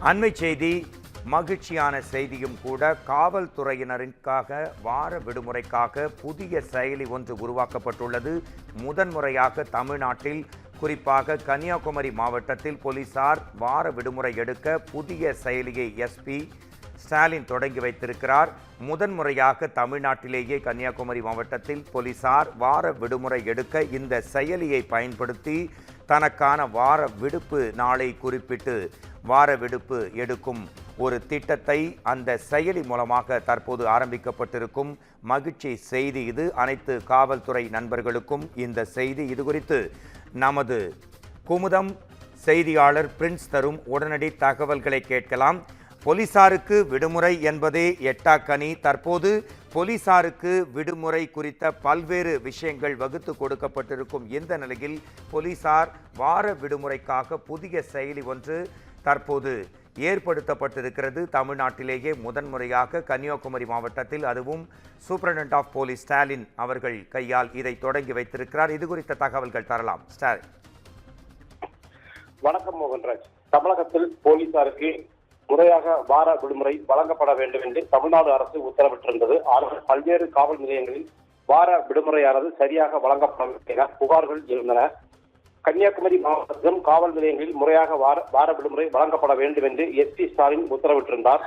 அண்மை செய்தி, மகிழ்ச்சியான செய்தியும் கூட. காவல்துறையினருக்காக வார விடுமுறைக்காக புதிய செயலி ஒன்று உருவாக்கப்பட்டுள்ளது. முதன்முறையாக தமிழ்நாட்டில், குறிப்பாக கன்னியாகுமரி மாவட்டத்தில் போலீசார் வார விடுமுறை எடுக்க புதிய செயலியை எஸ்பி ஸ்டாலின் தொடங்கி வைத்திருக்கிறார். முதன்முறையாக தமிழ்நாட்டிலேயே கன்னியாகுமரி மாவட்டத்தில் போலீசார் வார விடுமுறை எடுக்க இந்த செயலியை பயன்படுத்தி தனக்கான வார விடுப்பு நாளை குறிப்பிட்டு வார விடுப்பு எடுக்கும் ஒரு திட்டத்தை அந்த செயலி மூலமாக தற்போது ஆரம்பிக்கப்பட்டிருக்கும் மகிழ்ச்சி செய்தி இது. அனைத்து காவல்துறை நண்பர்களுக்கும் இந்த செய்தி. இது குறித்து நமது குமுதம் செய்தியாளர் பிரின்ஸ் தரும் உடனடி தகவல்களை கேட்கலாம். போலீசாருக்கு விடுமுறை என்பதே எட்டாக்கனி. தற்போது போலீசாருக்கு விடுமுறை குறித்த பல்வேறு விஷயங்கள் வகுத்து கொடுக்கப்பட்டிருக்கும் இந்த நிலையில் போலீசார் வார விடுமுறைக்காக புதிய செயலி ஒன்று தற்போது ஏற்படுத்தப்பட்டிருக்கிறது. தமிழ்நாட்டிலேயே முதன்முறையாக கன்னியாகுமரி மாவட்டத்தில், அதுவும் சூப்பரண்டன்ட் ஆஃப் போலீஸ் ஸ்டாலின் அவர்கள் கையால் இதை தொடங்கி வைத்திருக்கிறார். இது குறித்த தகவல்கள் தரலாம் ஸ்டாலின். வணக்கம் மோகன்ராஜ். தமிழகத்தில் போலீசாருக்கு முறையாக வார விடுமுறை வழங்கப்பட வேண்டும் என்று தமிழ்நாடு அரசு உத்தரவிட்டிருந்தது. ஆனால் பல்வேறு காவல் நிலையங்களில் வார விடுமுறையானது சரியாக வழங்கப்படவில்லை என புகார்கள் இருந்தன. கன்னியாகுமரி மாவட்டத்திலும் காவல் நிலையங்களில் முறையாக வார விடுமுறை வழங்கப்பட வேண்டும் என்று எஸ்பி ஸ்டாலின் உத்தரவிட்டிருந்தார்.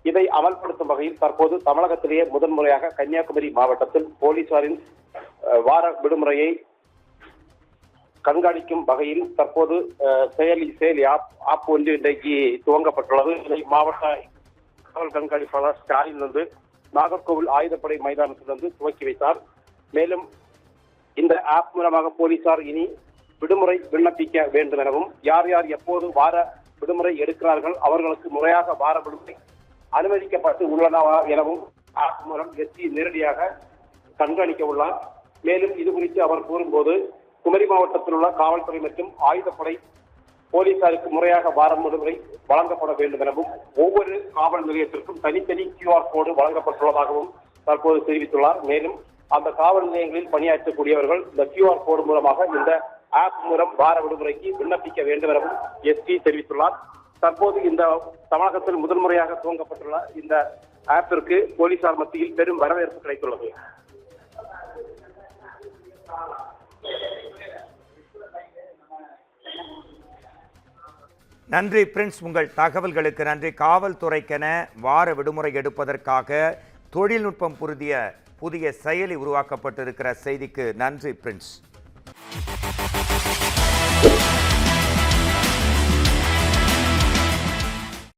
இதை அமல்படுத்தும் வகையில் தற்போது தமிழகத்திலேயே முதன்முறையாக கன்னியாகுமரி மாவட்டத்தில் போலீசாரின் வார விடுமுறையை கண்காணிக்கும் வகையில் தற்போது செயலி ஆப் ஒன்று இன்றைக்கு துவங்கப்பட்டுள்ளது. இதை மாவட்ட காவல் கண்காணிப்பாளர் ஸ்டாலின் நாகர்கோவில் ஆயுதப்படை மைதானத்திலிருந்து துவக்கி வைத்தார். மேலும் இந்த ஆப் மூலமாக போலீசார் இனி விடுமுறை விண்ணப்பிக்க வேண்டும் எனவும், யார் யார் எப்போது வார விடுமுறை எடுக்கிறார்கள் அவர்களுக்கு முறையாக வார விடுமுறை அனுமதிக்கப்பட்டு உள்ளனவா எனவும் ஆப் மூலம் எஸ்பி நேரடியாக கண்காணிக்க உள்ளார். மேலும் இது குறித்து அவர் கூறும்போது, குமரி மாவட்டத்தில் உள்ள காவல்துறை மற்றும் ஆயுதப்படை போலீசாருக்கு முறையாக வார விடுமுறை வழங்கப்பட வேண்டும் எனவும், ஒவ்வொரு காவல் நிலையத்திற்கும் தனித்தனி QR கோடு வழங்கப்பட்டுள்ளதாகவும் தற்போது தெரிவித்துள்ளார். மேலும் அந்த காவல் நிலையங்களில் பணியாற்றக்கூடியவர்கள் இந்த QR கோடு மூலமாக இந்த ஆப் மூலம் வார விடுமுறைக்கு விண்ணப்பிக்க வேண்டும் எனவும் எஸ்பி தெரிவித்துள்ளார். தற்போது இந்த தமிழகத்தில் முதன்முறையாக துவங்கப்பட்டுள்ள இந்த ஆப்பிற்கு போலீசார் மத்தியில் பெரும் வரவேற்பு கிடைத்துள்ளது. நன்றி பிரின்ஸ், உங்கள் தகவல்களுக்கு நன்றி. காவல்துறைக்கென வார விடுமுறை எடுப்பதற்காக தொழில்நுட்பம் புதிய செயலி உருவாக்கப்பட்டிருக்கிற செய்திக்கு நன்றி பிரின்ஸ்.